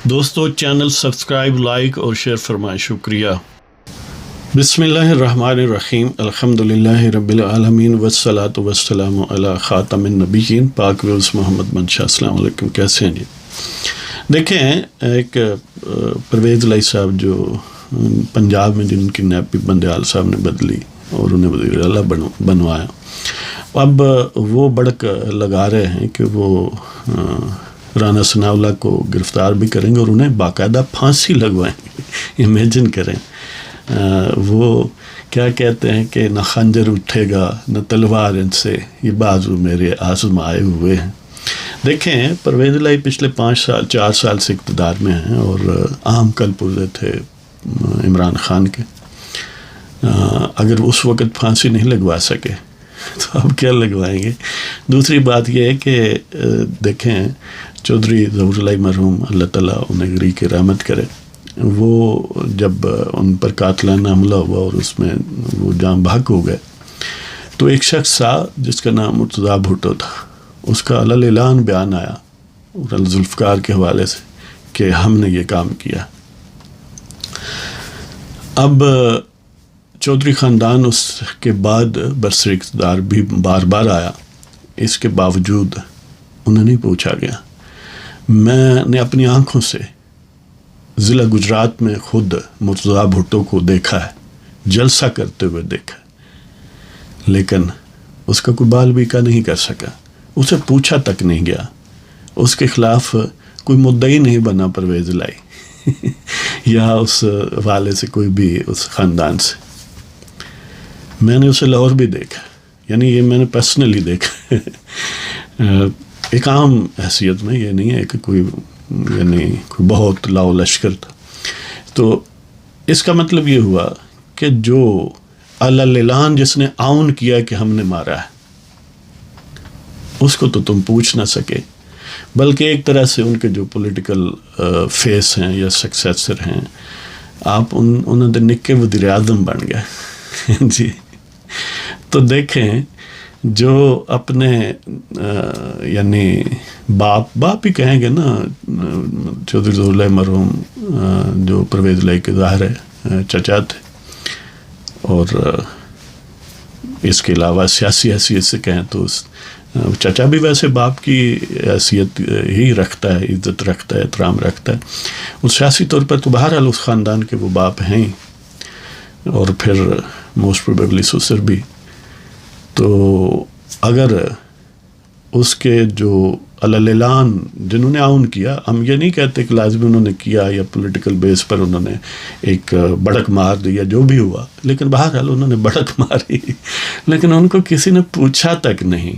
دوستو channel subscribe, like اور share فرمائیں، شکریہ۔ بسم اللہ الرحمن الرحیم، الحمدللہ رب العالمین والصلاة والسلام علی خاتم النبیین، پاک ویوز محمد منشا۔ السلام علیکم، کیسے ہیں جی؟ دیکھیں، ایک پرویز الہی صاحب جو پنجاب میں جن کی نیپی بندیال صاحب نے بدلی اور انہیں وزیر اعلیٰ بنوایا، اب وہ بڑک لگا رہے ہیں کہ وہ رانا ثناء اللہ کو گرفتار بھی کریں گے اور انہیں باقاعدہ پھانسی لگوائیں گے۔ امیجن کریں، وہ کیا کہتے ہیں کہ نہ خنجر اٹھے گا نہ تلوار ان سے، یہ بازو میرے آزمائے ہوئے ہیں۔ دیکھیں، پرویز الہی پچھلے 4 سال سے اقتدار میں ہیں اور عام کل پرزے تھے عمران خان کے۔ اگر اس وقت پھانسی نہیں لگوا سکے تو اب کیا لگوائیں گے؟ دوسری بات یہ ہے کہ دیکھیں، چودھری ظہور الہی مرحوم، اللہ تعالیٰ انہیں غریق رحمت کرے، وہ جب ان پر قاتلانہ حملہ ہوا اور اس میں وہ جاں بحق ہو گئے تو ایک شخص تھا جس کا نام مرتضیٰ بھٹو تھا، اس کا علی اعلان بیان آیا ذوالفقار کے حوالے سے کہ ہم نے یہ کام کیا۔ اب چودھری خاندان اس کے بعد برسر اقتدار بھی بار بار آیا، اس کے باوجود انہیں نہیں پوچھا گیا۔ میں نے اپنی آنکھوں سے ضلع گجرات میں خود مرتضیٰ بھٹو کو دیکھا ہے، جلسہ کرتے ہوئے دیکھا، لیکن اس کا کوئی بال بیکا نہیں کر سکا، اسے پوچھا تک نہیں گیا، اس کے خلاف کوئی مدعی نہیں بنا پرویز الہی یا اس والے سے کوئی بھی اس خاندان سے۔ میں نے اسے لاہور بھی دیکھا، یعنی یہ میں نے پرسنلی دیکھا ایک عام حیثیت میں، یہ نہیں ہے کہ کوئی بہت لاؤ لشکر تھا۔ تو اس کا مطلب یہ ہوا کہ جو علی اعلان جس نے عون کیا کہ ہم نے مارا ہے، اس کو تو تم پوچھ نہ سکے، بلکہ ایک طرح سے ان کے جو پولیٹیکل فیس ہیں یا سکسیسر ہیں، آپ انہوں نے نکے وزیر اعظم بن گئے جی۔ تو دیکھیں، جو اپنے یعنی باپ ہی کہیں گے نا، چودھری ظہور الہی مرحوم جو پرویز الہی کے ظاہر ہے چچا تھے، اور اس کے علاوہ سیاسی حیثیت سے کہیں تو چچا بھی ویسے باپ کی حیثیت ہی رکھتا ہے، عزت رکھتا ہے، احترام رکھتا ہے، اور سیاسی طور پر تو بہرحال اس خاندان کے وہ باپ ہیں ہی، اور پھر موسٹ پروبیبلی سسر بھی۔ تو اگر اس کے جو علی اعلان جنہوں نے عون کیا، ہم یہ نہیں کہتے کہ لازمی انہوں نے کیا یا پولیٹیکل بیس پر انہوں نے ایک بڑک مار دی یا جو بھی ہوا، لیکن بہرحال انہوں نے بڑک ماری، لیکن ان کو کسی نے پوچھا تک نہیں۔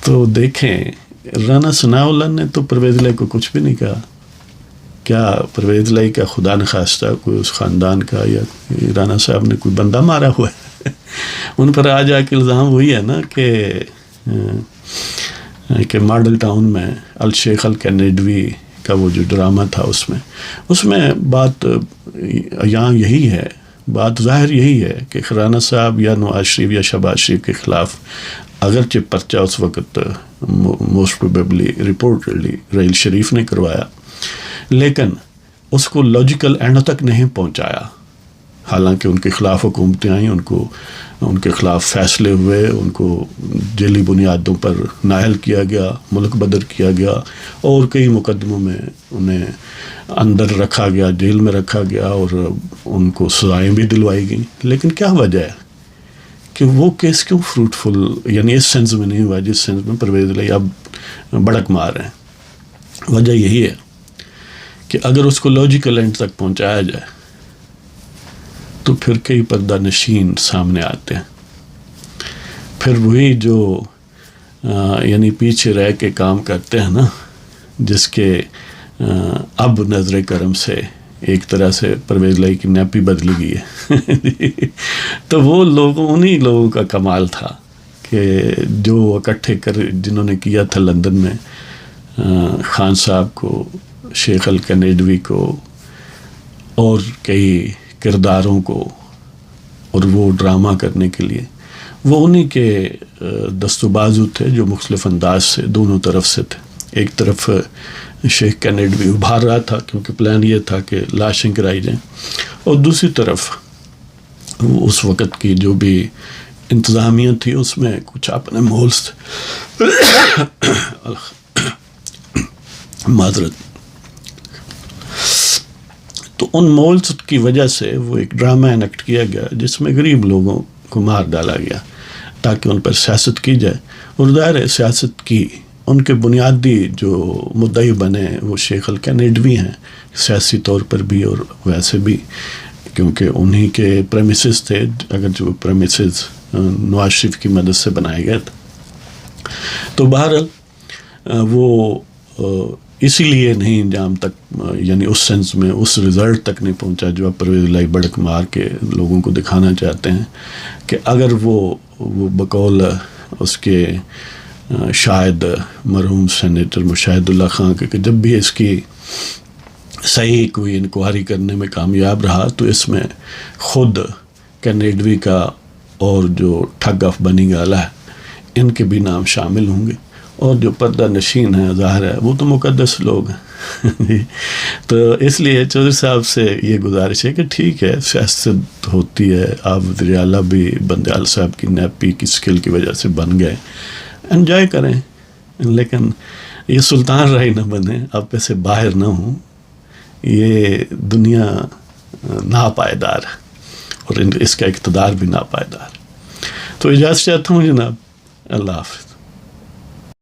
تو دیکھیں، رانا ثناء اللہ نے تو پرویز الہی کو کچھ بھی نہیں کہا۔ کیا پرویز الہی کا خدا نخواستہ کوئی اس خاندان کا یا رانا صاحب نے کوئی بندہ مارا ہوا ہے؟ ان پر آ جا کے الزام وہی ہے نا کہ ماڈل ٹاؤن میں الشیخ الکینیڈوی کا وہ جو ڈرامہ تھا، اس میں بات یہاں یہی ہے، بات ظاہر یہی ہے کہ رانا صاحب یا نواز شریف یا شہباز شریف کے خلاف اگرچہ پرچہ اس وقت موسٹ پروبیبلی رپورٹڈلی ریل شریف نے کروایا، لیکن اس کو لاجیکل اینڈ تک نہیں پہنچایا، حالانکہ ان کے خلاف حکومتیں آئیں، ان کے خلاف فیصلے ہوئے، ان کو جیلی بنیادوں پر نااہل کیا گیا، ملک بدر کیا گیا، اور کئی مقدموں میں انہیں اندر رکھا گیا، جیل میں رکھا گیا، اور ان کو سزائیں بھی دلوائی گئیں۔ لیکن کیا وجہ ہے کہ وہ کیس کیوں فروٹفل یعنی اس سینس میں نہیں ہوا جس سینس میں پرویز الہی اب بڑک مار رہے ہیں؟ وجہ یہی ہے کہ اگر اس کو لاجیکل اینڈ تک پہنچایا جائے تو پھر کئی پردہ نشین سامنے آتے ہیں، پھر وہی جو یعنی پیچھے رہ کے کام کرتے ہیں نا، جس کے اب نظر کرم سے ایک طرح سے پرویز الہی کی نیپی بدلی گئی ہے تو وہ انہی لوگوں کا کمال تھا کہ جو اکٹھے جنہوں نے کیا تھا لندن میں خان صاحب کو، شیخ الکینیڈوی کو، اور کئی کرداروں کو، اور وہ ڈرامہ کرنے کے لیے وہ انہی کے دست و بازو تھے جو مختلف انداز سے دونوں طرف سے تھے۔ ایک طرف شیخ کینیڈی ابھار رہا تھا، کیونکہ پلان یہ تھا کہ لاشیں گرائی جائیں، اور دوسری طرف اس وقت کی جو بھی انتظامیہ تھی اس میں کچھ اپنے مولز معذرت، تو ان مولز کی وجہ سے وہ ایک ڈرامہ انیکٹ کیا گیا جس میں غریب لوگوں کو مار ڈالا گیا تاکہ ان پر سیاست کی جائے، اور ظاہر سیاست کی ان کے بنیادی جو مدعی بنے وہ شیخ الکینیڈوی ہیں، سیاسی طور پر بھی اور ویسے بھی، کیونکہ انہی کے پریمیسز تھے، اگر جو پریمیسز نواز شریف کی مدد سے بنائے گئے تھے۔ تو بہرحال وہ اسی لیے نہیں جام تک، یعنی اس سینس میں اس رزلٹ تک نہیں پہنچا جو اب پرویز الہی بڑک مار کے لوگوں کو دکھانا چاہتے ہیں، کہ اگر وہ بقول اس کے شاید مرحوم سینیٹر مشاہد اللہ خان کہ جب بھی اس کی صحیح کوئی انکوائری کرنے میں کامیاب رہا تو اس میں خود کینیڈوی کا اور جو ٹھگ آف بنی گالا ہے ان کے بھی نام شامل ہوں گے، اور جو پردہ نشین ہیں ظاہر ہے وہ تو مقدس لوگ ہیں۔ تو اس لیے چودھری صاحب سے یہ گزارش ہے کہ ٹھیک ہے سیاست ہوتی ہے، آپ وزیر اعلیٰ بھی بندیال صاحب کی نیپی کی اسکل کی وجہ سے بن گئے، انجوائے کریں، لیکن یہ سلطان راہی نہ بنے، آپ ایسے باہر نہ ہوں، یہ دنیا ناپائیدار ہے اور اس کا اقتدار بھی ناپائیدار ہے۔ تو اجازت چاہتا ہوں جناب، اللہ حافظ۔